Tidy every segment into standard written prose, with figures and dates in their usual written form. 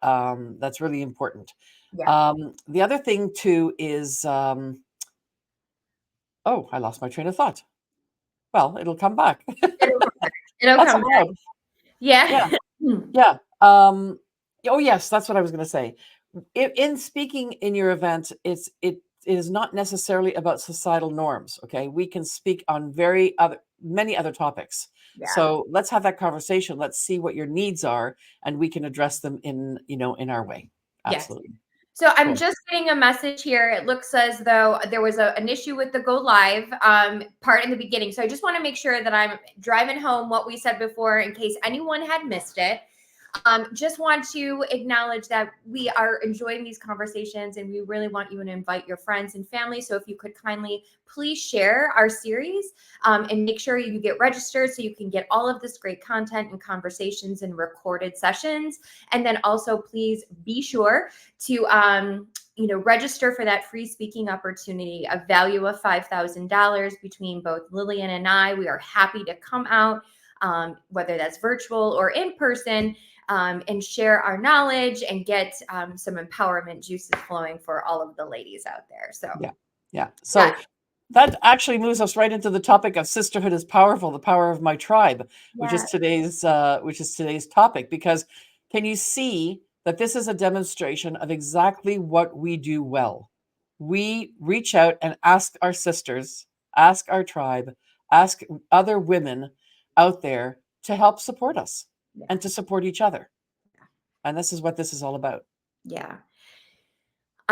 That's really important. Yeah. The other thing too is, oh, I lost my train of thought. Well, it'll come back. It'll come back. It'll That's come back. odd. Yeah, Yeah. yeah. Oh yes, that's what I was going to say. In speaking in your event, it is not necessarily about societal norms. Okay, we can speak on many other topics. Yeah. So let's have that conversation. Let's see what your needs are, and we can address them in our way. Yes. Absolutely. So I'm Cool. just getting a message here. It looks as though there was an issue with the go live part in the beginning. So I just want to make sure that I'm driving home what we said before in case anyone had missed it. Just want to acknowledge that we are enjoying these conversations and we really want you to invite your friends and family. So if you could kindly please share our series and make sure you get registered so you can get all of this great content and conversations and recorded sessions. And then also please be sure to register for that free speaking opportunity, a value of $5,000 between both Lillian and I. We are happy to come out, whether that's virtual or in person, and share our knowledge and get some empowerment juices flowing for all of the ladies out there. So, Yeah. yeah, So that actually moves us right into the topic of sisterhood is powerful, the power of my tribe, which yeah, is today's topic. Because can you see that this is a demonstration of exactly what we do well? We reach out and ask our sisters, ask our tribe, ask other women out there to help support us yeah, and to support each other. And this is what this is all about. yeah.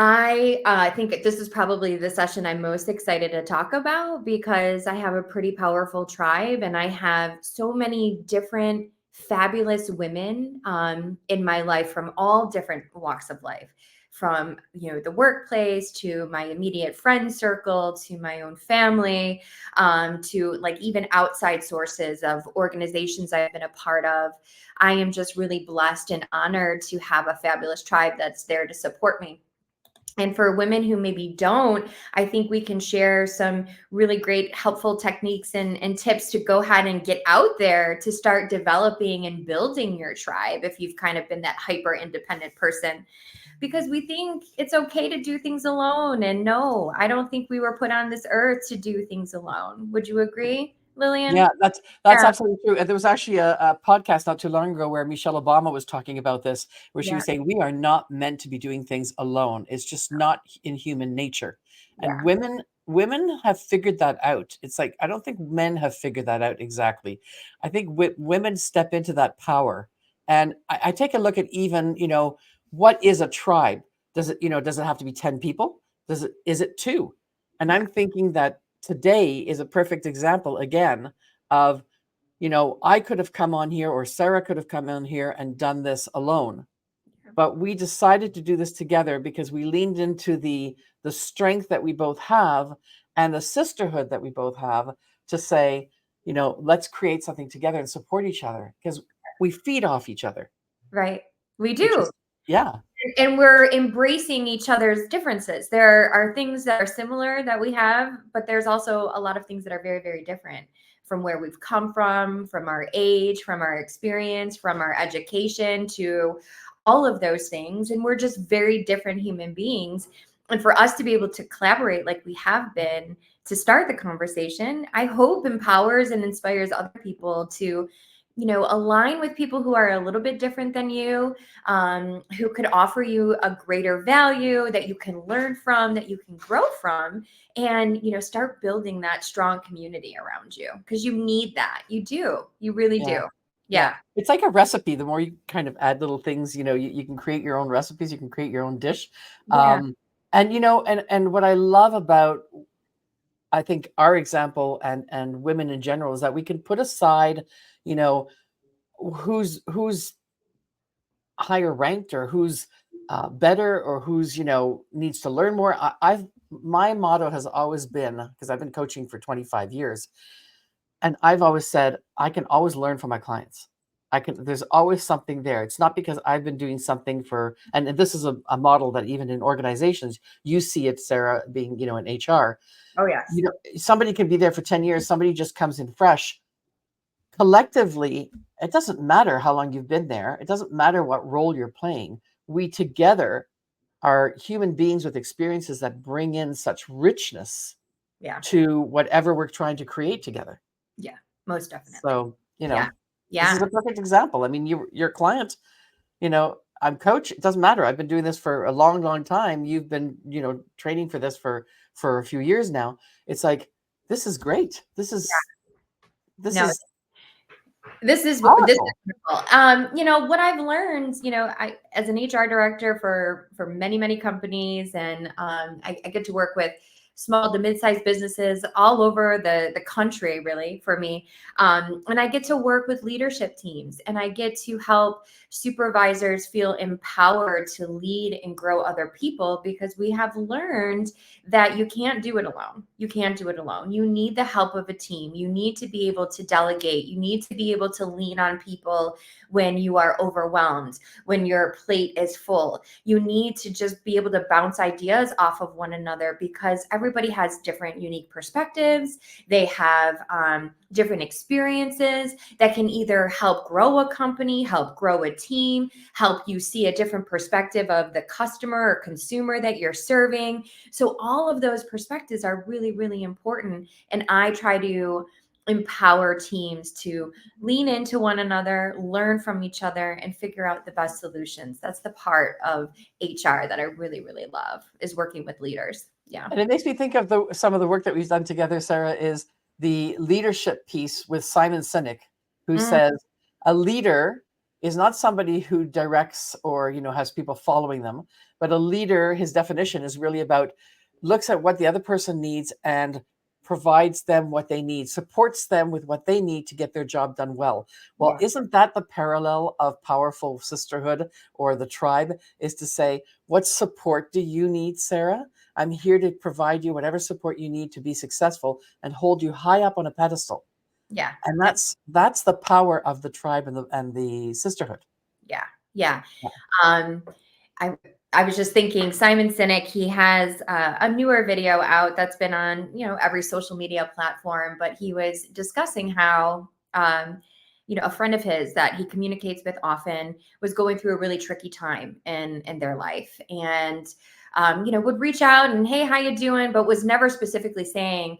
I think this is probably the session I'm most excited to talk about because I have a pretty powerful tribe and I have so many different fabulous women in my life from all different walks of life, from the workplace to my immediate friend circle to my own family, to like even outside sources of organizations I've been a part of. I am just really blessed and honored to have a fabulous tribe that's there to support me. And for women who maybe don't, I think we can share some really great helpful techniques and tips to go ahead and get out there to start developing and building your tribe if you've kind of been that hyper independent person. Because we think it's okay to do things alone. And no, I don't think we were put on this earth to do things alone. Would you agree, Lillian? Yeah, that's Yeah. absolutely true. And there was actually a podcast not too long ago where Michelle Obama was talking about this, where she Yeah. was saying we are not meant to be doing things alone. It's just not in human nature. And Yeah. women have figured that out. It's like I don't think men have figured that out exactly. I think women step into that power. And I take a look at even, what is a tribe? Does it have to be 10 people? Is it two? And Yeah. I'm thinking that today is a perfect example again of, I could have come on here or Sarah could have come on here and done this alone. But we decided to do this together because we leaned into the strength that we both have and the sisterhood that we both have to say, let's create something together and support each other because we feed off each other, Right. We which do. is yeah, And we're embracing each other's differences. There are things that are similar that we have, but there's also a lot of things that are very, very different from where we've come from our age, from our experience, from our education to all of those things. And we're just very different human beings. And for us to be able to collaborate like we have been to start the conversation, I hope empowers and inspires other people to align with people who are a little bit different than you, who could offer you a greater value that you can learn from, that you can grow from, and start building that strong community around you because you need that. You do. You really yeah. do. Yeah, Yeah. it's like a recipe. The more you kind of add little things, you can create your own recipes. You can create your own dish. Yeah. And and what I love about, I think, our example and women in general is that we can put aside, you know, who's higher ranked or who's better or who's needs to learn more. I've My motto has always been, because I've been coaching for 25 years, and I've always said, I can always learn from my clients. There's always something there. It's not because I've been doing something and this is a model that even in organizations, you see it, Sarah, being, in HR, Oh, yes. somebody can be there for 10 years. Somebody just comes in fresh. Collectively, it doesn't matter how long you've been there. It doesn't matter what role you're playing. we together are human beings with experiences that bring in such richness Yeah. to whatever we're trying to create together. Yeah. Most definitely. So, Yeah. this is Yeah. a perfect example. I mean, your client, I'm coach. It doesn't matter. I've been doing this for a long, long time. You've been, training for this for a few years now. It's like, this is great. This No, is this is powerful. wonderful. What I've learned, I as an HR director for many companies, and I get to work with small to mid-sized businesses all over the country, really, for me. And I get to work with leadership teams, and I get to help supervisors feel empowered to lead and grow other people, because we have learned that you can't do it alone. You can't do it alone. You need the help of a team. You need to be able to delegate. You need to be able to lean on people when you are overwhelmed, when your plate is full. You need to just be able to bounce ideas off of one another, because everybody has different, unique perspectives. They have different experiences that can either help grow a company, help grow a team, help you see a different perspective of the customer or consumer that you're serving. So all of those perspectives are really, really important. And I try to empower teams to lean into one another, learn from each other, and figure out the best solutions. That's the part of HR that I really, really love, is working with leaders. Yeah. And it makes me think of some of the work that we've done together, Sarah, is the leadership piece with Simon Sinek, who Mm, says a leader is not somebody who directs or, has people following them, but a leader, his definition is really about looks at what the other person needs and provides them what they need, supports them with what they need to get their job done well. Well, yeah. isn't that the parallel of powerful sisterhood or the tribe, is to say, what support do you need, Sarah? I'm here to provide you whatever support you need to be successful and hold you high up on a pedestal. Yeah. And that's the power of the tribe and the sisterhood. Yeah. Yeah. Yeah. Um, I I was just thinking, Simon Sinek, he has a newer video out that's been on, every social media platform, but he was discussing how, a friend of his that he communicates with often was going through a really tricky time in their life, and would reach out and, hey, how you doing? But was never specifically saying,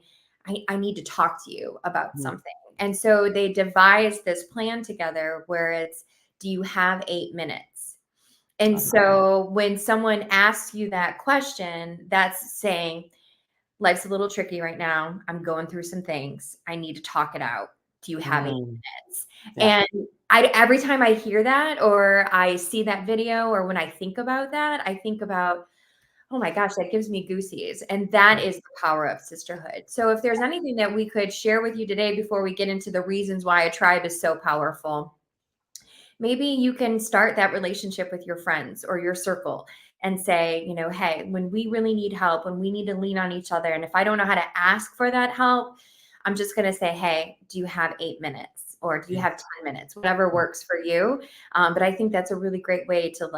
I need to talk to you about Mhm. something. And so they devised this plan together where it's, do you have 8 minutes? And so when someone asks you that question, that's saying, life's a little tricky right now. I'm going through some things. I need to talk it out. Do you have 8 minutes? Yeah. And every time I hear that, or I see that video, or when I think about that, I think about, oh my gosh, that gives me goosies. And that is the power of sisterhood. So if there's anything that we could share with you today before we get into the reasons why a tribe is so powerful, maybe you can start that relationship with your friends or your circle and say, hey, when we really need help, when we need to lean on each other, and if I don't know how to ask for that help, I'm just going to say, hey, do you have 8 minutes, or do you Yeah. have 10 minutes, whatever works for you. But I think that's a really great way to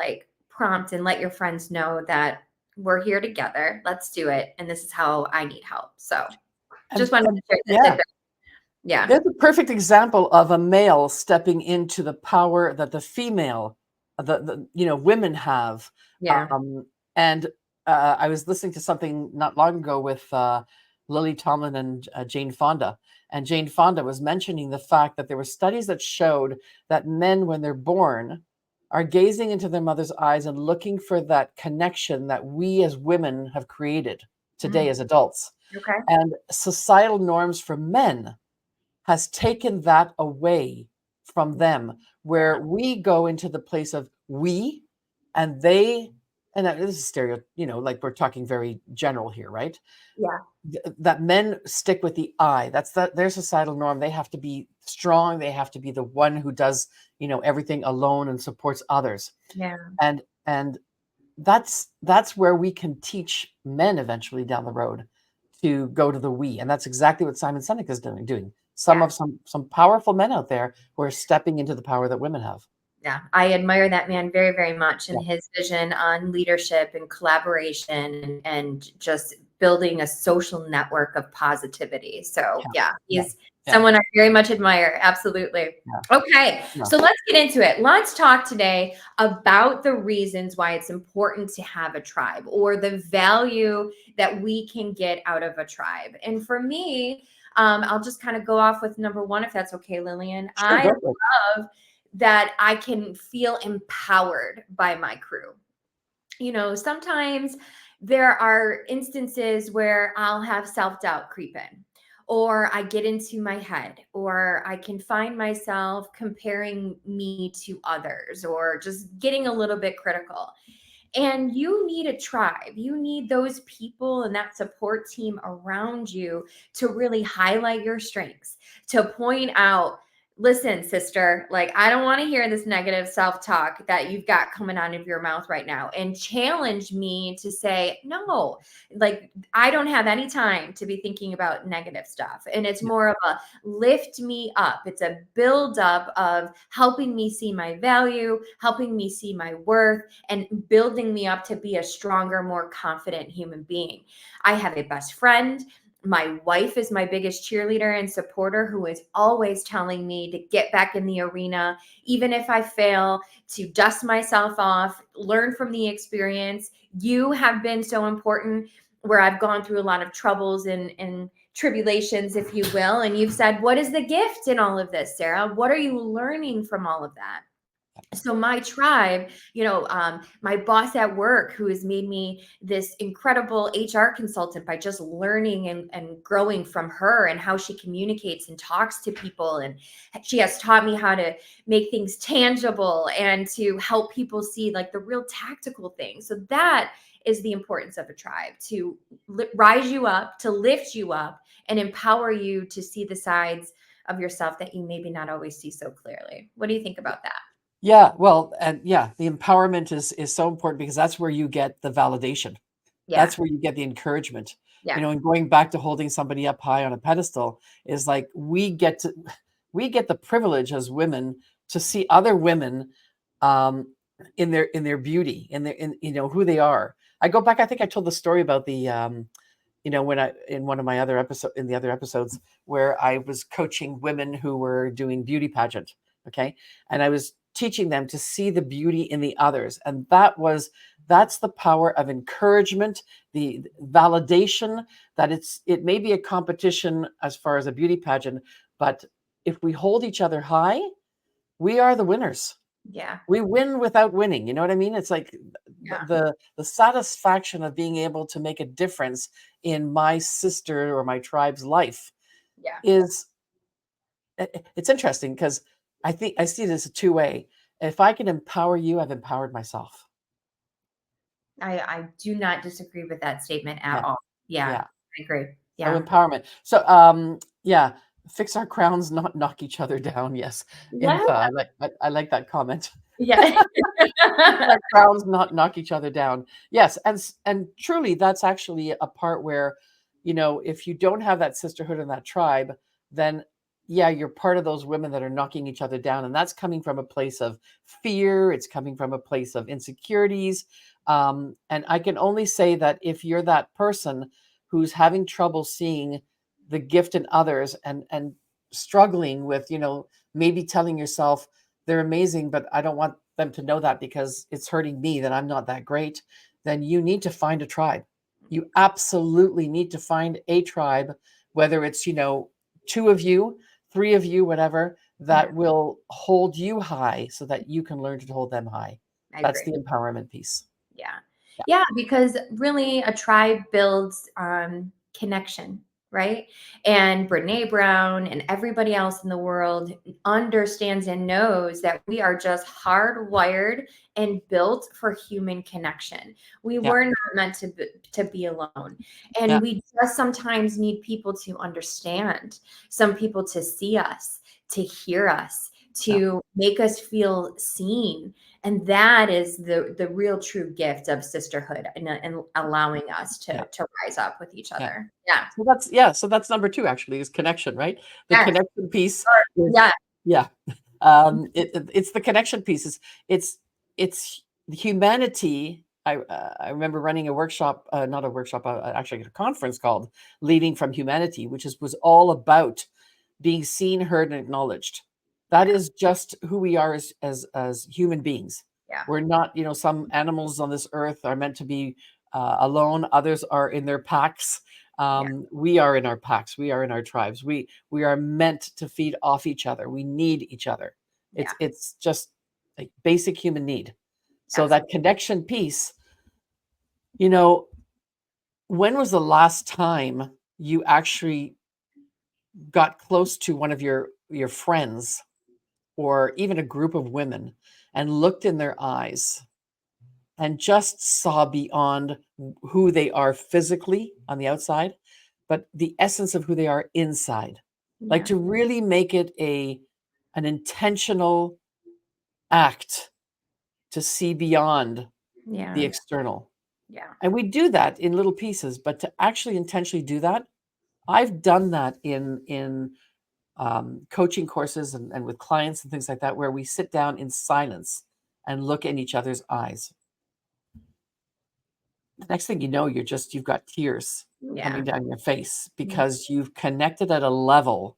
prompt and let your friends know that we're here together. Let's do it. And this is how I need help. So just wanted to And share that yeah, tidbit. Yeah. there's a perfect example of a male stepping into the power that the female, women have. Yeah. Um, and I was listening to something not long ago with Lily Tomlin and Jane Fonda. And Jane Fonda was mentioning the fact that there were studies that showed that men, when they're born, are gazing into their mother's eyes and looking for that connection that we as women have created today Mm, as adults. okay. And societal norms for men has taken that away from them, Yeah. where we go into the place of we and they, and this is stereo, like we're talking very general here, right? Yeah. That men stick with the I. That's their societal norm. They have to be strong. They have to be the one who does, everything alone and supports others. Yeah. And that's where we can teach men eventually down the road to go to the we, and that's exactly what Simon Sinek is doing. Yeah. Some powerful men out there who are stepping into the power that women have. Yeah, I admire that man very, very much, Yeah. and his vision on leadership and collaboration, and just building a social network of positivity. So Yeah. yeah, Yeah. he's Yeah. someone I very much admire. Absolutely. Yeah. Okay, Yeah. so let's get into it. Let's talk today about the reasons why it's important to have a tribe, or the value that we can get out of a tribe. And for me, I'll just kind of go off with number one, if that's okay, Lillian. Sure. I Go for it. love that I can feel empowered by my crew. Sometimes there are instances where I'll have self doubt creep in, or I get into my head, or I can find myself comparing me to others, or just getting a little bit critical. And you need a tribe. You need those people and that support team around you to really highlight your strengths, to point out, listen, sister, like, I don't want to hear this negative self talk that you've got coming out of your mouth right now, and challenge me to say, no, like, I don't have any time to be thinking about negative stuff. And it's Yeah. more of a lift me up. It's a build up of helping me see my value, helping me see my worth, and building me up to be a stronger, more confident human being. I have a best friend. My wife is my biggest cheerleader and supporter, who is always telling me to get back in the arena, even if I fail, to dust myself off, learn from the experience. You have been so important, where I've gone through a lot of troubles and tribulations, if you will. And you've said, what is the gift in all of this, Sarah? What are you learning from all of that? So my tribe, my boss at work, who has made me this incredible HR consultant by just learning and growing from her, and how she communicates and talks to people. And she has taught me how to make things tangible and to help people see like the real tactical things. So that is the importance of a tribe, to rise you up, to lift you up, and empower you to see the sides of yourself that you maybe not always see so clearly. What do you think about that? Yeah. Well, and yeah, the empowerment is so important, because that's where you get the validation. Yeah. That's where you get the encouragement. Yeah. And going back to holding somebody up high on a pedestal, is like we get the privilege as women to see other women, um, in their beauty, in who they are. I go back. I think I told the story about the when I in one of my other episode in the other episodes, where I was coaching women who were doing beauty pageant. Okay. And I was teaching them to see the beauty in the others. And that's the power of encouragement, the validation, that it may be a competition as far as a beauty pageant, but if we hold each other high, we are the winners. Yeah. We win without winning. You know what I mean? It's like Yeah. the satisfaction of being able to make a difference in my sister or my tribe's life Yeah. is it's interesting, because I think I see this a two-way. If I can empower you, I've empowered myself. I do not disagree with that statement at Yeah. all. Yeah, Yeah. I agree. So Yeah. empowerment. So yeah, fix our crowns, not knock each other down. Yes. Yeah. I like that comment. Yeah. Our crowns, not knock each other down. Yes, and truly, that's actually a part where, if you don't have that sisterhood and that tribe, then yeah, you're part of those women that are knocking each other down, and that's coming from a place of fear. It's coming from a place of insecurities, and I can only say that if you're that person who's having trouble seeing the gift in others, and struggling with, maybe telling yourself they're amazing, but I don't want them to know that because it's hurting me, that I'm not that great, then you need to find a tribe. You absolutely need to find a tribe, whether it's, two of you, three of you, whatever, Yeah, that will hold you high so that you can learn to hold them high. I That's agree. the empowerment piece. Yeah. Yeah. Yeah, because really a tribe builds connection, right? And Brene Brown and everybody else in the world understands and knows that we are just hardwired and built for human connection. We Yeah. were not meant to be alone. Yeah. And we just sometimes need people to understand, some people to see us, to hear us, Yeah. to make us feel seen. And that is the real true gift of sisterhood, and allowing us Yeah. to rise up with each Yeah. other. Yeah. So that's number two, actually, is connection, right? The Yes. connection piece Sure. is, Yeah. yeah. It's the connection pieces. It's humanity I remember running a workshop, not a workshop, actually a conference called "Leading from Humanity," which was all about being seen, heard, and acknowledged. That Yeah. is just who we are as human beings. Yeah. We're not, some animals on this earth are meant to be alone. Others are in their packs. Yeah. We are in our packs. We are in our tribes. We are meant to feed off each other. We need each other. Yeah. It's just a basic human need. So that Absolutely. connection piece, you know, when was the last time you actually got close to one of your friends or even a group of women and looked in their eyes and just saw beyond who they are physically on the outside, but the essence of who they are inside? Like, Yeah. to really make it an intentional act to see beyond the Yeah. external. Yeah. And we do that in little pieces, but to actually intentionally do that, I've done that in coaching courses and with clients and things like that, where we sit down in silence and look in each other's eyes. The next thing you know, you've got tears coming Yeah. down your face Yeah. because you've connected at a level,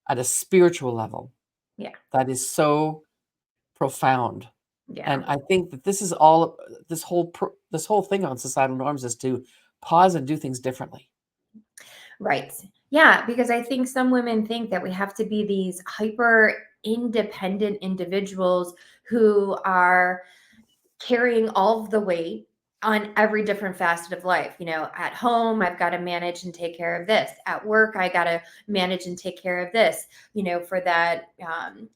at a spiritual level, Yeah. that is so profound. And Yeah. I think that this is all, this whole thing on societal norms is to pause and do things differently. Right. Yeah, because I think some women think that we have to be these hyper independent individuals who are carrying all of the weight on every different facet of life. At home, I've got to manage and take care of this. At work, I got to manage and take care of this. For that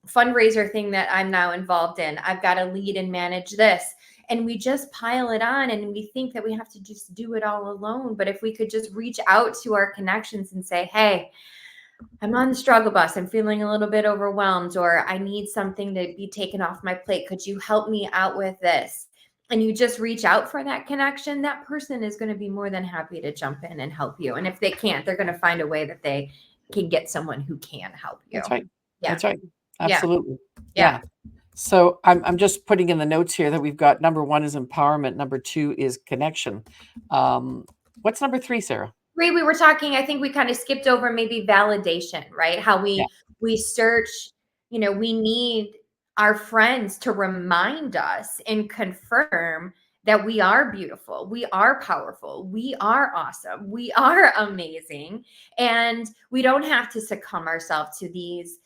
fundraiser thing that I'm now involved in, I've got to lead and manage this. And we just pile it on and we think that we have to just do it all alone. But if we could just reach out to our connections and say, hey, I'm on the struggle bus. I'm feeling a little bit overwhelmed, or I need something to be taken off my plate. Could you help me out with this? And you just reach out for that connection, that person is going to be more than happy to jump in and help you. And if they can't, they're going to find a way that they can get someone who can help you. That's right. Yeah. That's right. Yeah. Absolutely. Yeah. Yeah. So I'm just putting in the notes here that we've got number one is empowerment. Number two is connection. What's number three, Sarah? We were talking, I think we kind of skipped over maybe validation, right? How Yeah. we search, we need our friends to remind us and confirm that we are beautiful, we are powerful, we are awesome, we are amazing, and we don't have to succumb ourselves to these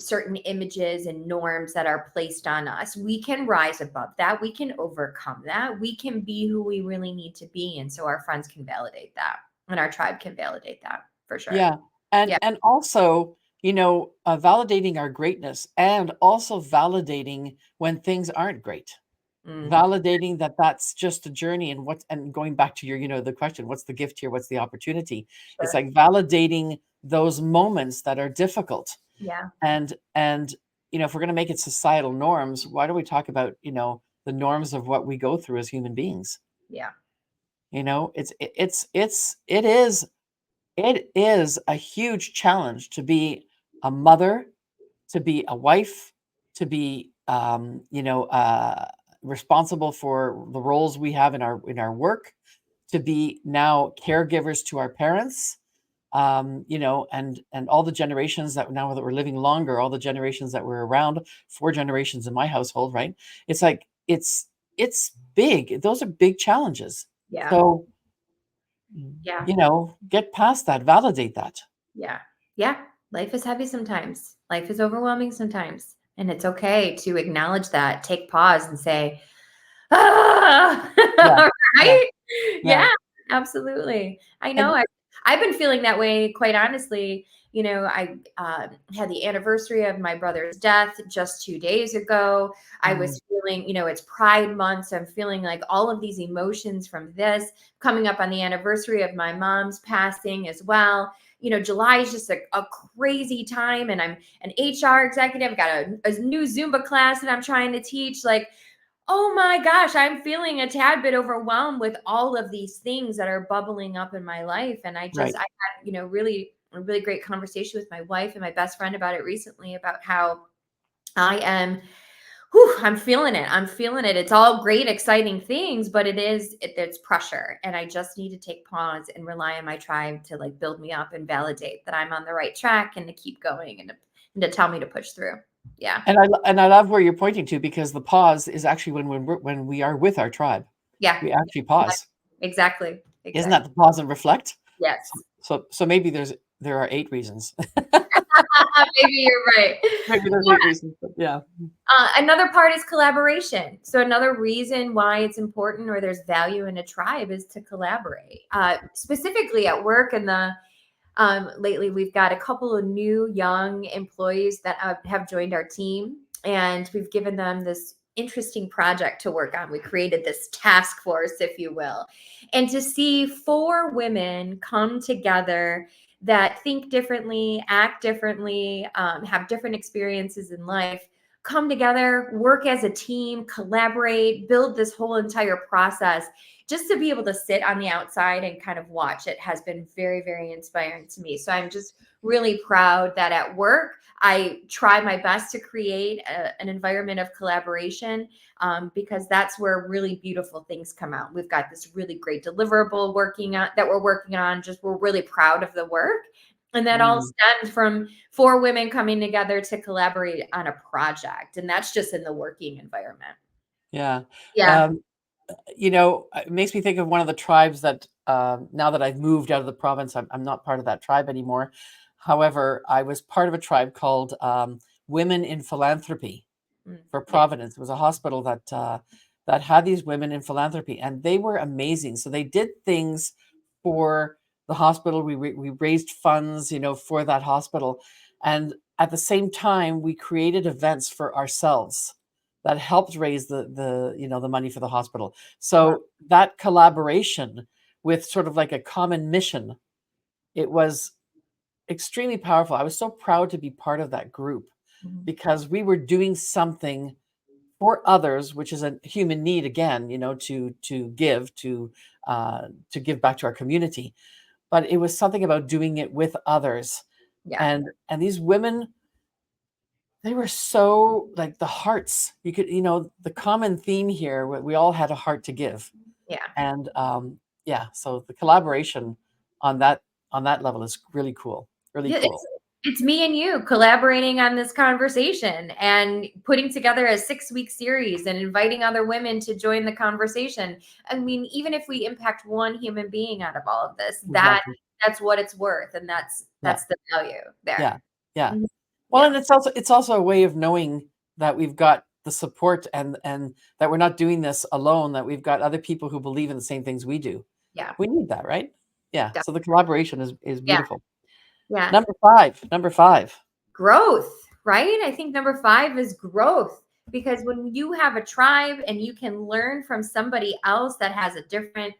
certain images and norms that are placed on us. We can rise above that, we can overcome that, we can be who we really need to be, and so our friends can validate that and our tribe can validate that for sure. Yeah. And Yeah. and also, validating our greatness and also validating when things aren't great. Mm, Validating that that's just a journey, and going back to your, the question, what's the gift here? What's the opportunity? It's sure. like validating those moments that are difficult. Yeah. And if we're going to make it societal norms, why don't we talk about, the norms of what we go through as human beings? Yeah. It is a huge challenge to be a mother, to be a wife, to be responsible for the roles we have in our work, to be now caregivers to our parents, and all the generations that now that we're living longer, all the generations that were around, 4 generations in my household, right? It's like it's big. Those are big challenges. Yeah. So, Yeah. get past that, validate that. Yeah. Yeah. Life is heavy sometimes. Life is overwhelming sometimes. And it's okay to acknowledge that, take pause and say, ah, Yeah, yeah, right? yeah. Yeah, absolutely. I know. And I've been feeling that way, quite honestly. I had the anniversary of my brother's death just 2 days ago. I mm, was feeling, it's Pride Month. So I'm feeling like all of these emotions from this coming up on the anniversary of my mom's passing as well. July is just a crazy time. And I'm an HR executive, got a new Zumba class that I'm trying to teach. Like, oh my gosh, I'm feeling a tad bit overwhelmed with all of these things that are bubbling up in my life. And I right. had, really a really great conversation with my wife and my best friend about it recently, about how I am whew, I'm feeling it. I'm feeling it. It's all great, exciting things, but it's pressure. And I just need to take pause and rely on my tribe to like build me up and validate that I'm on the right track and to keep going and to tell me to push through. Yeah. And I love where you're pointing to, because the pause is actually when we are with our tribe, Yeah. we actually pause. Exactly. Isn't Exactly. that the pause and reflect? Yes. So maybe there are 8 reasons. Maybe you're right. Maybe there's 8 reasons, but yeah. Another part is collaboration. So another reason why it's important or there's value in a tribe is to collaborate. Specifically at work, and the lately we've got a couple of new young employees that have joined our team, and we've given them this interesting project to work on. We created this task force, if you will, and to see 4 women come together that think differently, act differently, have different experiences in life, come together, work as a team, collaborate, build this whole entire process. Just to be able to sit on the outside and kind of watch it has been very, very inspiring to me. So I'm just really proud that at work, I try my best to create an environment of collaboration, because that's where really beautiful things come out. We've got this really great deliverable that we're working on. Just we're really proud of the work. And that all Mm, stems from 4 women coming together to collaborate on a project. And that's just in the working environment. yeah. Yeah. Um, it makes me think of one of the tribes that, now that I've moved out of the province, I'm not part of that tribe anymore. However, I was part of a tribe called, Women in Philanthropy for Yeah. Providence. It was a hospital that had these women in philanthropy, and they were amazing. So they did things for the hospital. We raised funds, for that hospital, and at the same time, we created events for ourselves that helped raise the money for the hospital. Wow. So that collaboration with sort of like a common mission, it was extremely powerful. I was so proud to be part of that group, Mhm. because we were doing something for others, which is a human need again, to give back to our community. But it was something about doing it with others. Yeah. And these women, they were so like the hearts. You could, the common theme here, we all had a heart to give. Yeah. And yeah, so the collaboration on that level is really cool. Really Yeah, cool. it's me and you collaborating on this conversation and putting together a 6-week series and inviting other women to join the conversation. I mean, even if we impact one human being out of all of this, Exactly. that's what it's worth, and Yeah. that's the value Yeah. there. Yeah. Mhm. Well, Yeah, and it's also a way of knowing that we've got the support, and that we're not doing this alone, that we've got other people who believe in the same things we do. yeah, We need that, right? Yeah. yeah, So the collaboration is yeah, beautiful. yeah. Number 5. Number 5. Growth, right? I think number 5 is growth, because when you have a tribe and you can learn from somebody else that has a different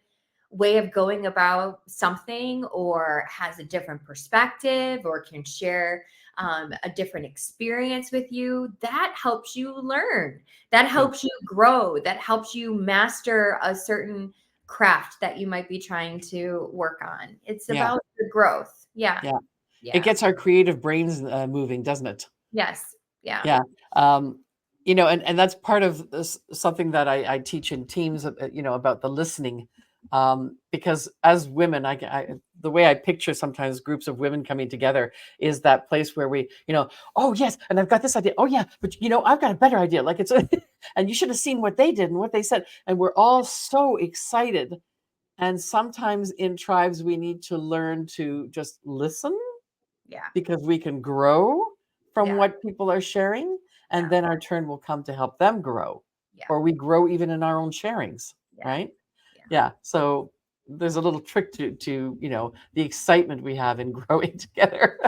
way of going about something or has a different perspective or can share a different experience with you, that helps you learn. That Yeah. helps you grow. That helps you master a certain craft that you might be trying to work on. It's Yeah. about the growth. Yeah. Yeah. It Yeah. gets our creative brains moving, doesn't it? Yes. Yeah. Yeah. Um, and that's part of this, something that I teach in teams, about the listening. Because as women, the way I picture sometimes groups of women coming together is that place where oh yes, and I've got this idea. Oh yeah, but I've got a better idea. Like it's, and you should have seen what they did and what they said. And we're all so excited. And sometimes in tribes, we need to learn to just listen, Yeah. because we can grow from Yeah. what people are sharing, and Yeah. then our turn will come to help them grow, Yeah. or we grow even in our own sharings, Yeah. right? Yeah. Yeah. So there's a little trick to the excitement we have in growing together.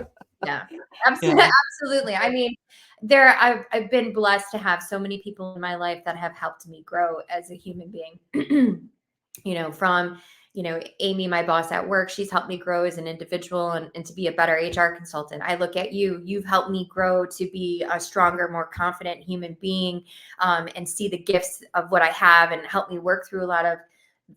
Yeah, Yeah. absolutely. I mean, I've been blessed to have so many people in my life that have helped me grow as a human being. From Amy, my boss at work, she's helped me grow as an individual and to be a better HR consultant. I look at you've helped me grow to be a stronger, more confident human being, and see the gifts of what I have and help me work through a lot of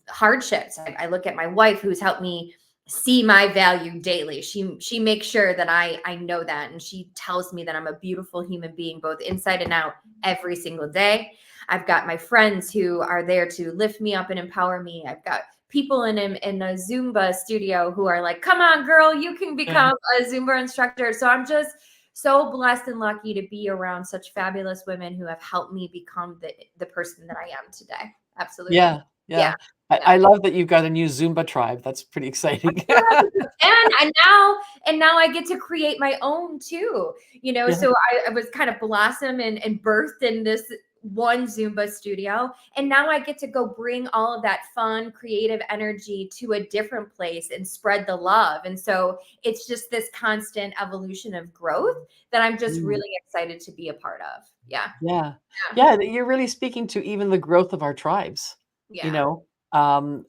hardships. I look at my wife, who's helped me see my value daily. She makes sure that I know that, and she tells me that I'm a beautiful human being both inside and out every single day. I've got my friends who are there to lift me up and empower me. I've got people in a Zumba studio who are like, "Come on, girl, you can Yeah. become a Zumba instructor." So I'm just so blessed and lucky to be around such fabulous women who have helped me become the person that I am today. Absolutely. Yeah. Yeah. Yeah. Yeah. I love that you've got a new Zumba tribe. That's pretty exciting. And now I get to create my own too, Yeah. so I was kind of blossom and birthed in this one Zumba studio, and now I get to go bring all of that fun creative energy to a different place and spread the love. And so it's just this constant evolution of growth that I'm just Mm. really excited to be a part of. Yeah. Yeah. Yeah. Yeah, you're really speaking to even the growth of our tribes. You Yeah. know,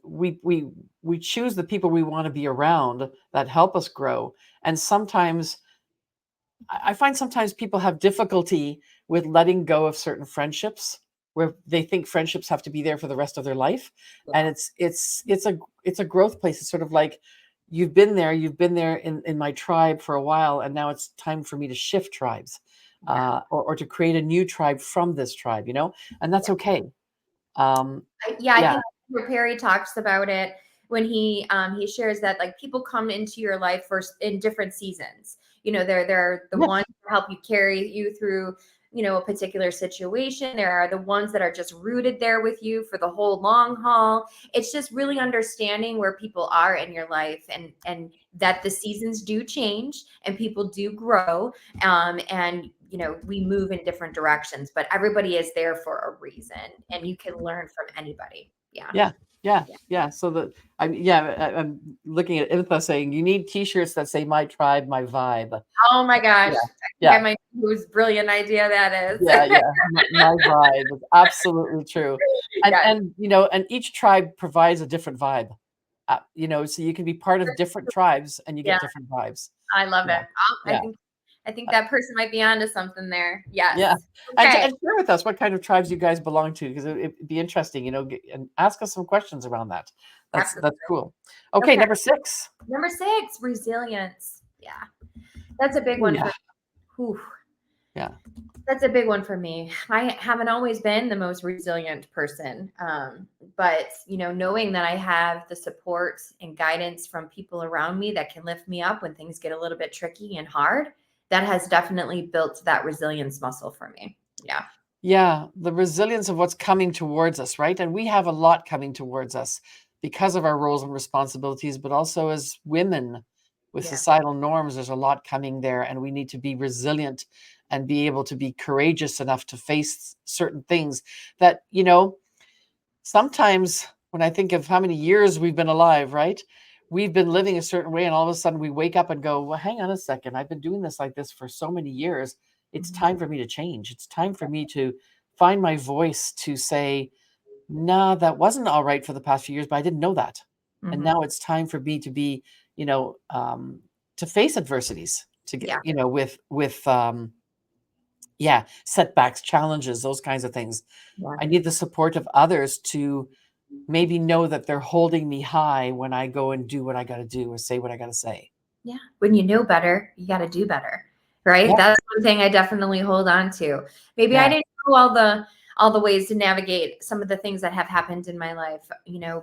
we choose the people we want to be around that help us grow. And sometimes I find sometimes people have difficulty with letting go of certain friendships where they think friendships have to be there for the rest of their life. And Yeah. it's a growth place. It's sort of like you've been there in my tribe for a while, and now it's time for me to shift tribes, Yeah. or to create a new tribe from this tribe, and that's okay. Um, I yeah, think Perry talks about it when he shares that like people come into your life first in different seasons. They're the yeah, ones to help you carry you through, a particular situation. There are the ones that are just rooted there with you for the whole long haul. It's just really understanding where people are in your life, and that the seasons do change and people do grow, and we move in different directions, but everybody is there for a reason, and you can learn from anybody. Yeah. yeah, yeah, Yeah. yeah. So I'm looking at Itha saying you need T-shirts that say "My tribe, my vibe." Oh my gosh, Yeah, I think I yeah. might whose brilliant idea that Yeah, is. yeah. My vibe is absolutely true. And Yes. and and each tribe provides a different vibe. So you can be part of different tribes and you Yeah, get different vibes. I love Yeah, it. I yeah, think I think uh, that person might be onto something there. yeah. Yes. And, Okay. and share with us what kind of tribes you guys belong to, because it'd be interesting, and ask us some questions around that. That's Absolutely. cool. Okay, Okay. number 6. Number 6, resilience. Yeah. That's a big Oh one yeah, for whew. yeah, That's a big one for me. I haven't always been the most resilient person. But knowing that I have the support and guidance from people around me that can lift me up when things get a little bit tricky and hard, that has definitely built that resilience muscle for me. Yeah. yeah. The resilience of what's coming towards us, right? And we have a lot coming towards us because of our roles and responsibilities, but also as women with Yeah. societal norms, there's a lot coming there, and we need to be resilient and be able to be courageous enough to face certain things that, sometimes when I think of how many years we've been alive, right? We've been living a certain way, and all of a sudden we wake up and go, well, hang on a second. I've been doing this like this for so many years. It's Mhm. time for me to change. It's time for me to find my voice to say, nah, that wasn't all right for the past few years, but I didn't know that. And Mhm. now it's time for me to be, you know, um, to face adversities, to get, Yeah. yeah, setbacks, challenges, those kinds of things. Yeah. I need the support of others to maybe know that they're holding me high when I go and do what I got to do or say what I got to say. Yeah. When you know better, you got to do better. Right? Yeah, That's one thing I definitely hold on to. Maybe I yeah, didn't know all the ways to navigate some of the things that have happened in my life,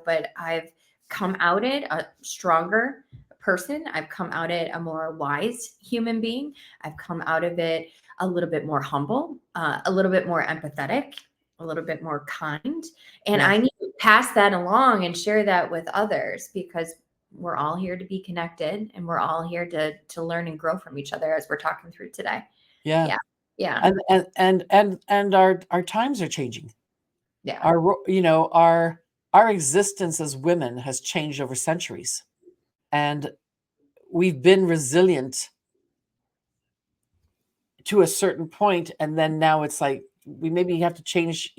but I've come out it a stronger person. I've come out it a more wise human being. I've come out of it a little bit more humble, a little bit more empathetic, a little bit more kind. And yeah, I need to pass that along and share that with others, because we're all here to be connected, and we're all here to learn and grow from each other as we're talking through today. yeah. Yeah. Yeah. And our times are changing. Yeah. Our existence as women has changed over centuries, and we've been resilient to a certain point, and then now it's like we maybe have to change,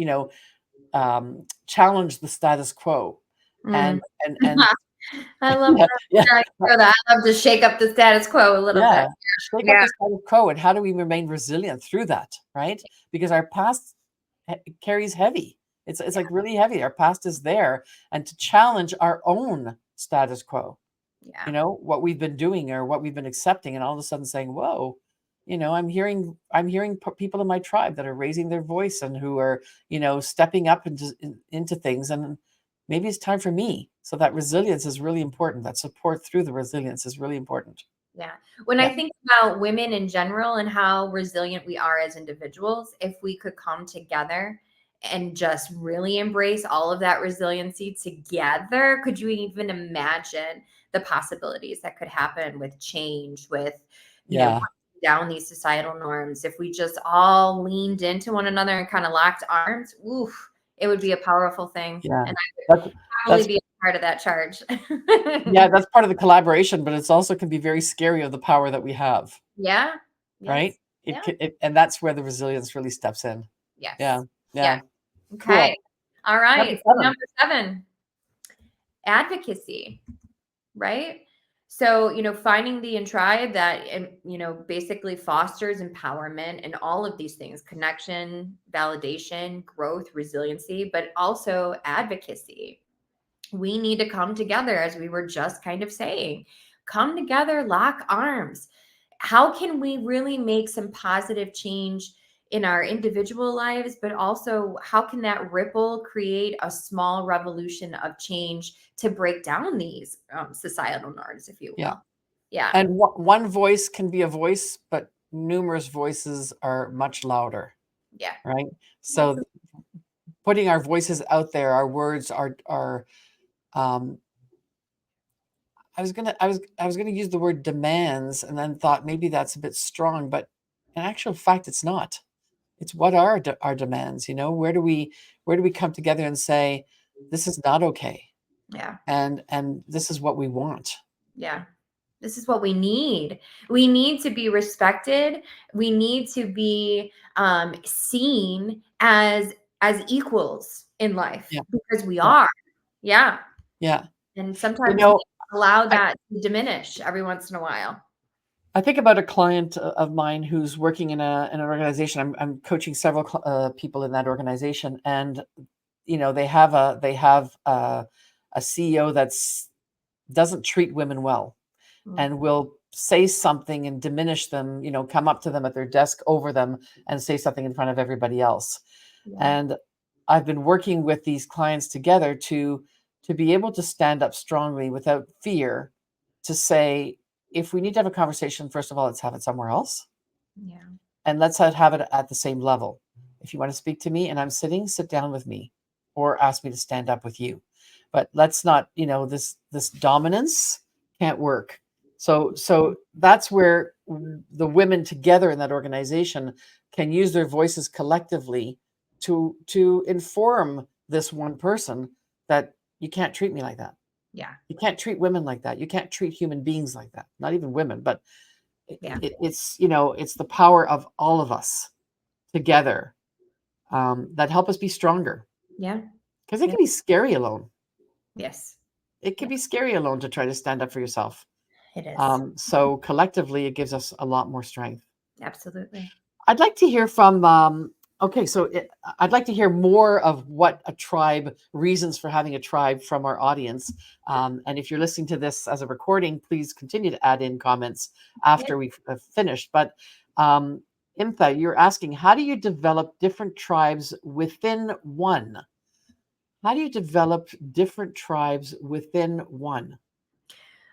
challenge the status quo, Mm. and I love yeah, that. yeah, I feel that. I love to shake up the status quo a little yeah, bit. shake up Yeah. the status quo, and how do we remain resilient through that, right? Because our past carries heavy. It's like really heavy. Our past is there, and to challenge our own status quo. Yeah. you know, what we've been doing or what we've been accepting, and all of a sudden saying, whoa, you know, I'm hearing people in my tribe that are raising their voice and who are, you know, stepping up into things, and maybe it's time for me. So that resilience is really important. That support through the resilience is really important. Yeah. When I Yeah. think about women in general and how resilient we are as individuals, if we could come together and just really embrace all of that resiliency together, could you even imagine the possibilities that could happen with change, with, Yeah. breaking down these societal norms? If we just all leaned into one another and kind of locked arms, oof, it would be a powerful thing. Yeah. And I would That's probably that's be a part of that charge. yeah, that's part of the collaboration, but it's also can be very scary of the power that we have, Yeah. right? Yes. It, Yeah. can, it and that's where the resilience really steps in. Yeah. Yes. Yeah. Yeah. Okay. Cool. All Number right. So 7. number 7, advocacy, right? So, finding the tribe that, basically fosters empowerment and all of these things: connection, validation, growth, resiliency, but also advocacy. We need to come together, as we were just kind of saying. Come together, lock arms. How can we really make some positive change in our individual lives, but also how can that ripple create a small revolution of change to break down these societal norms, if you Yeah. will? Yeah. And one voice can be a voice, but numerous voices are much louder, Yeah. right? So Absolutely. putting our voices out there, our words are um I was gonna use the word demands and then thought maybe that's a bit strong, but in actual fact it's not. It's what are our demands, you know? Where do we come together and say this is not okay, Yeah. and this is what we want. Yeah. This is what we need. We need to be respected. We need to be seen as equals in life, Yeah. because we Yeah. are. Yeah. Yeah. And You sometimes we know, allow I that to diminish every once in a while. I think about a client of mine who's working in an organization. I'm coaching several people in that organization, and you know they have a CEO that's doesn't treat women well, Mm, and will say something and diminish them. You know, come up to them at their desk over them and say something in front of everybody else. yeah. And I've been working with these clients together to be able to stand up strongly without fear, to say, if we need to have a conversation, first of all, let's have it somewhere else, Yeah. and let's have it at the same level. If you want to speak to me and I'm sitting, sit down with me, or ask me to stand up with you. But let's not, you know, this dominance can't work. So that's where the women together in that organization can use their voices collectively to inform this one person that you can't treat me like that. Yeah. You can't treat women like that. You can't treat human beings like that. Not even women, but Yeah. it's, you know, it's the power of all of us together, that help us be stronger, Yeah. because it Yeah. can be scary alone. Yes. It can Yeah. be scary alone to try to stand up for yourself. It is. So collectively, it gives us a lot more strength. Absolutely. I'd like to hear from. Okay, so I'd like to hear more of what a tribe reasons for having a tribe from our audience. And if you're listening to this as a recording, please continue to add in comments Yeah. after we've finished. But um, Imtha, you're asking, how do you develop different tribes within one? How do you develop different tribes within one?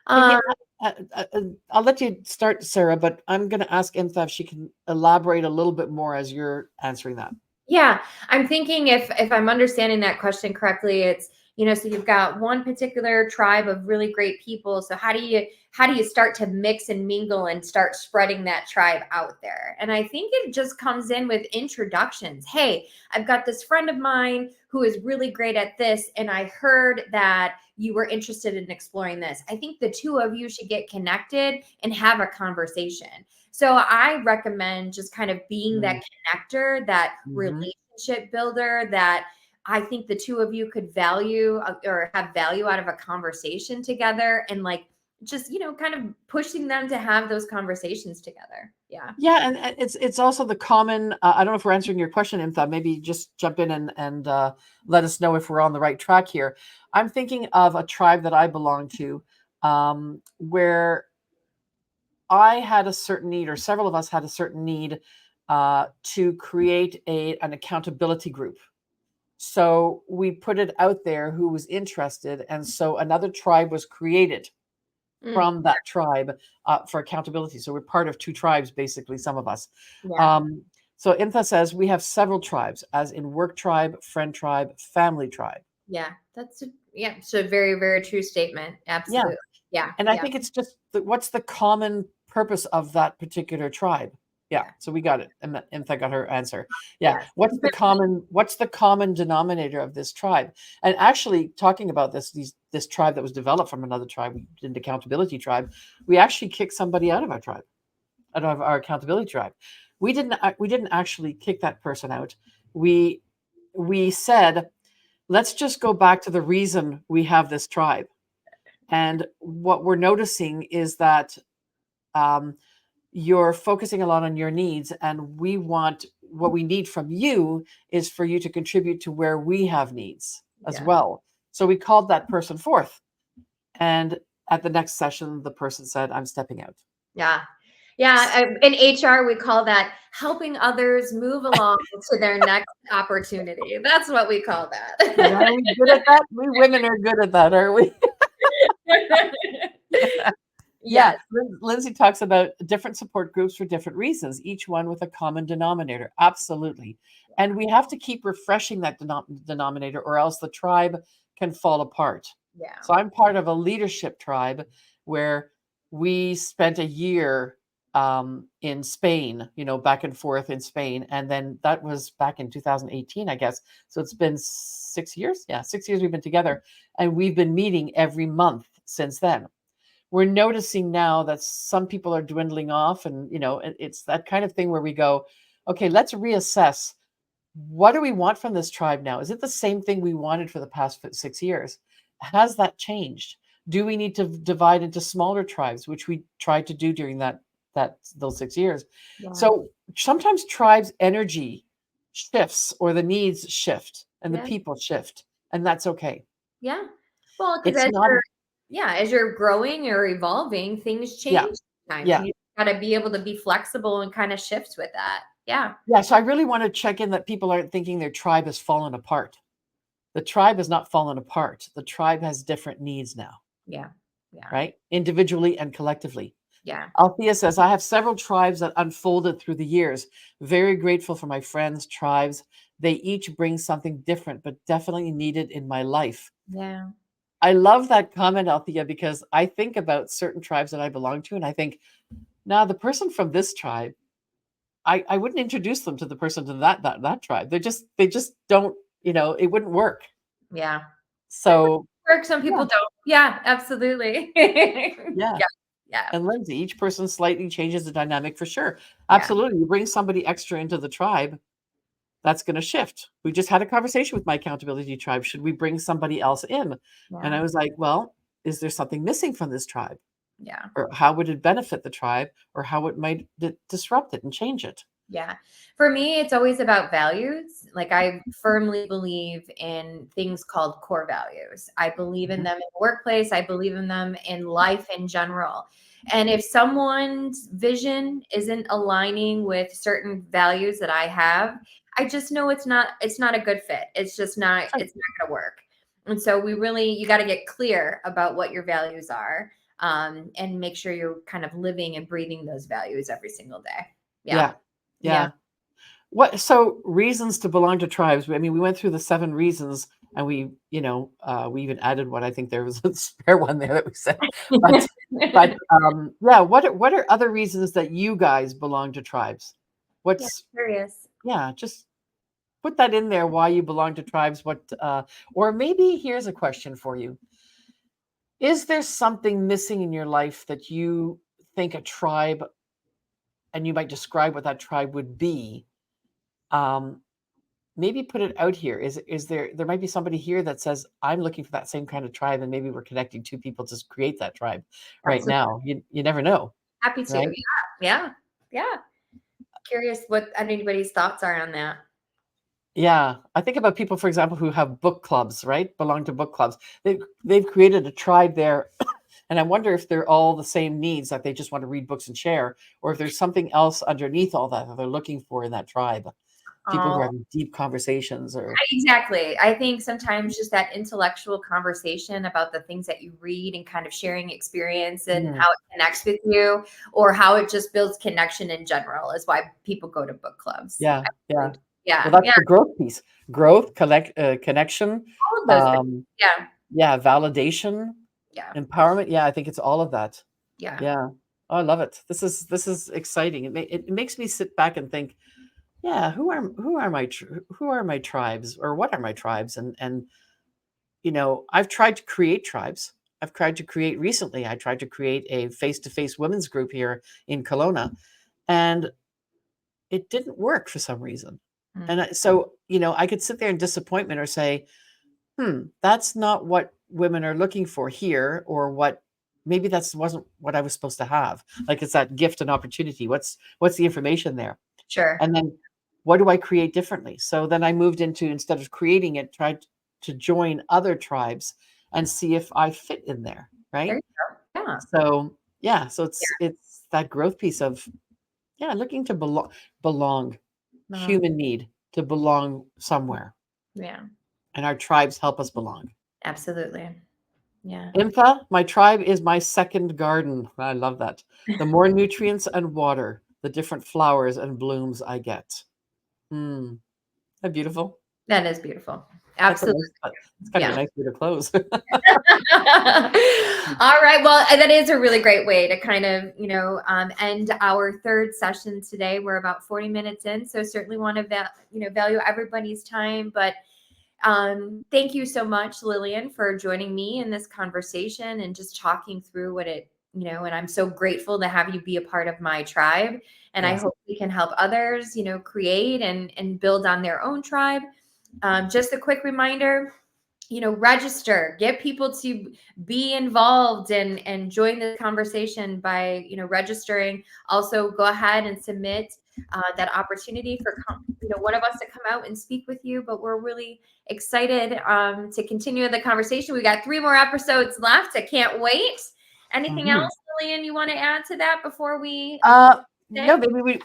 Can you? Um, I'll let you start, Sarah, but I'm going to ask Imtha if she can elaborate a little bit more as you're answering that. Yeah, I'm thinking, if I'm understanding that question correctly, it's, so you've got one particular tribe of really great people. So how do you start to mix and mingle and start spreading that tribe out there? And I think it just comes in with introductions. Hey, I've got this friend of mine who is really great at this, and I heard that you were interested in exploring this. I think the two of you should get connected and have a conversation. So I recommend just kind of being that connector, that Mm-hmm. relationship builder, that I think the two of you could value, or have value out of a conversation together, and like just, kind of pushing them to have those conversations together. Yeah. Yeah, and it's also the common. I don't know if we're answering your question, Imtha. Maybe just jump in and let us know if we're on the right track here. I'm thinking of a tribe that I belong to. where I had a certain need, or several of us had a certain need, to create an accountability group. So we put it out there who was interested. And so another tribe was created Mm, from that tribe for accountability. So we're part of two tribes, basically, some of us. yeah. Um, so Intha says we have several tribes, as in work tribe, friend tribe, family tribe. Yeah. Yeah. So very, very true statement. Yeah. Absolutely. Yeah. And I Yeah. think it's just what's the common purpose of that particular tribe? Yeah, Yeah. so we got it. And Intha got her answer. Yeah, Yes. what's the common denominator of this tribe? And actually, talking about this tribe that was developed from another tribe, we did an accountability tribe. We actually kicked somebody out of our tribe, out of our accountability tribe. We didn't actually kick that person out. We we said, let's just go back to the reason we have this tribe. And what we're noticing is that um, you're focusing a lot on your needs, and what we need from you is for you to contribute to where we have needs as Yeah. well. So we called that person forth. And at the next session, the person said, I'm stepping out. Yeah. Yeah. In HR, we call that helping others move along to their next opportunity. That's what we call Yeah, that. are we good at that? We women are good at that, are we? Yeah, Yes. Lindsay talks about different support groups for different reasons, each one with a common denominator. Absolutely. And we have to keep refreshing that denominator, or else the tribe can fall apart. Yeah. So I'm part of a leadership tribe where we spent a year in Spain, back and forth in Spain. And then that was back in 2018, I guess. So it's been 6 years. Yeah, 6 years we've been together. And we've been meeting every month since then. We're noticing now that some people are dwindling off, and it's that kind of thing where we go, okay, let's reassess, what do we want from this tribe now? Is it the same thing we wanted for the past 6 years? Has that changed? Do we need to divide into smaller tribes, which we tried to do during those 6 years? Yeah. So sometimes tribes energy shifts, or the needs shift, and the Yeah. people shift, and that's okay. Yeah. Well, because It's not. as you're growing or evolving, things Yeah, change sometimes, yeah. and you gotta be able to be flexible and kind of shift with that. Yeah. Yeah, so I really want to check in that people aren't thinking their tribe has fallen apart. The tribe has not fallen apart. The tribe has different needs now, Yeah. Yeah. right? Individually and collectively. Yeah. Althea says, I have several tribes that unfolded through the years. Very grateful for my friends' tribes. They each bring something different, but definitely needed in my life. Yeah. I love that comment, Althea, because I think about certain tribes that I belong to, and I think, now the person from this tribe, I wouldn't introduce them to the person to that tribe. They just don't, it wouldn't work. Yeah. Some So work, some yeah, people don't. Yeah, absolutely. yeah. Yeah. Yeah. And Lindsay, each person slightly changes the dynamic for sure. Yeah. Absolutely. You bring somebody extra into the tribe, that's going to shift. We just had a conversation with my accountability tribe. Should we bring somebody else in? And Yeah. I was like, well, is there something missing from this tribe? Yeah. Or how would it benefit the tribe? Or how it might disrupt it and change it? Yeah. For me, it's always about values. Like I firmly believe in things called core values. I believe in Mhm. them in the workplace. I believe in them in life in general. And if someone's vision isn't aligning with certain values that I have, I just know it's not a good fit. Sure. It's not going to work. And so you got to get clear about what your values are, and make sure you're kind of living and breathing those values every single day. Yeah. Yeah. Yeah. Yeah. So reasons to belong to tribes. I mean, we went through the 7 reasons, and we even added one. I think there was a spare one there that we said. But yeah, what are other reasons that you guys belong to tribes? Yeah, What's curious. Yeah, just put that in there, why you belong to tribes. Or maybe here's a question for you. Is there something missing in your life that you think a tribe, and you might describe what that tribe would be? Um, Maybe put it out here. There might be somebody here that says, I'm looking for that same kind of tribe, and maybe we're connecting two people to create that tribe right Absolutely. now. You never know, Happy to. right? Yeah. Yeah. Yeah. Curious what anybody's thoughts are on that. Yeah, I think about people, for example, who have book clubs, right? Belong to book clubs. They've created a tribe there, And I wonder if they're all the same needs, like they just want to read books and share, or if there's something else underneath all that that they're looking for in that tribe. People who are Oh, having deep conversations or exactly. I think sometimes just that intellectual conversation about the things that you read and kind of sharing experience and Mm, how it connects with you, or how it just builds connection in general, is why people go to book clubs. yeah, I yeah. really- Yeah, Well, that's yeah, the growth piece. Growth, connection, all of those things. um, Yeah, yeah, validation, yeah, empowerment. Yeah, I think it's all of that. yeah. Yeah. Oh, I love it. This is exciting. It makes me sit back and think, yeah, who are my tribes, or what are my tribes? And I've tried to create tribes. I've tried to create recently. I tried to create a face-to-face women's group here in Kelowna, and it didn't work for some reason. Mm, And so I could sit there in disappointment or say, that's not what women are looking for here, or what maybe that's wasn't what I was supposed to have. Like, it's that gift and opportunity. What's the information there? sure. And then what do I create differently? So then I moved into, instead of creating it, tried to join other tribes and see if I fit in there, There right? you go. Yeah. So yeah, so it's that growth piece of, yeah, looking to belong, Yeah. human need to belong somewhere. Yeah. And our tribes help us belong. Absolutely. Yeah. Impa, my tribe is my second garden. I love that. The more nutrients and water, the different flowers and blooms I get. Hmm. Isn't that beautiful? That is beautiful. That's a Absolutely. nice, it's kind of a Yeah. nice way to close. All right. Well, that is a really great way to kind of, end our third session today. We're about 40 minutes in, so certainly want to, value everybody's time. But thank you so much, Lillian, for joining me in this conversation and just talking through what it, and I'm so grateful to have you be a part of my tribe. And I Yes. hope we can help others, create and build on their own tribe. Just a quick reminder, register, get people to be involved and join the conversation by, registering. Also go ahead and submit that opportunity for, one of us to come out and speak with you. But we're really excited to continue the conversation. We got 3 more episodes left. I can't wait. Anything Mhm. else, Lillian, you want to add to that before we Uh, say? no,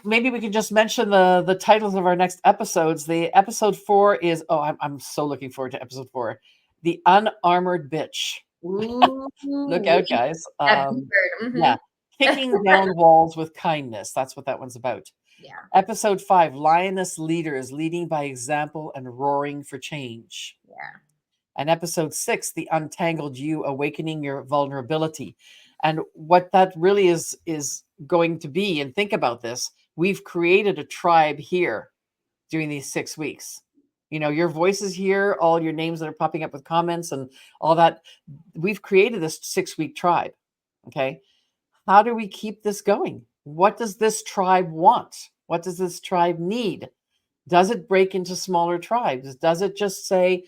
maybe we can just mention the titles of our next episodes. The episode 4 is, I'm so looking forward to episode 4, the unarmored bitch. Ooh, Look out, guys. that B word. Yeah, kicking down walls with kindness. That's what that one's about. Yeah, Episode 5, lioness leaders leading by example and roaring for change. yeah. And episode 6, the untangled you, awakening your vulnerability. And what that really is going to be, and think about this, we've created a tribe here during these 6 weeks. Your voices here, all your names that are popping up with comments and all that. We've created this 6-week tribe. Okay. How do we keep this going? What does this tribe want? What does this tribe need? Does it break into smaller tribes? Does it just say,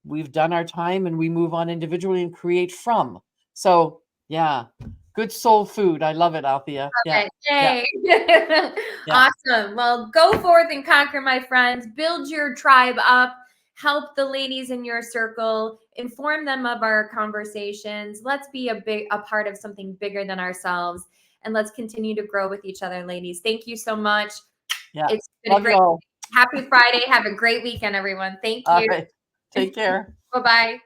we've done our time and we move on individually and create from? So, yeah, good soul food. I love it, Althea. Yeah, Okay, yeah, yay. yeah. Awesome. Well, go forth and conquer, my friends. Build your tribe up. Help the ladies in your circle. Inform them of our conversations. Let's be a part of something bigger than ourselves. And let's continue to grow with each other, ladies. Thank you so much. Yeah. It's been a Love you great all. happy Friday. Have a great weekend, everyone. Thank All you. right. Take care. Bye-bye.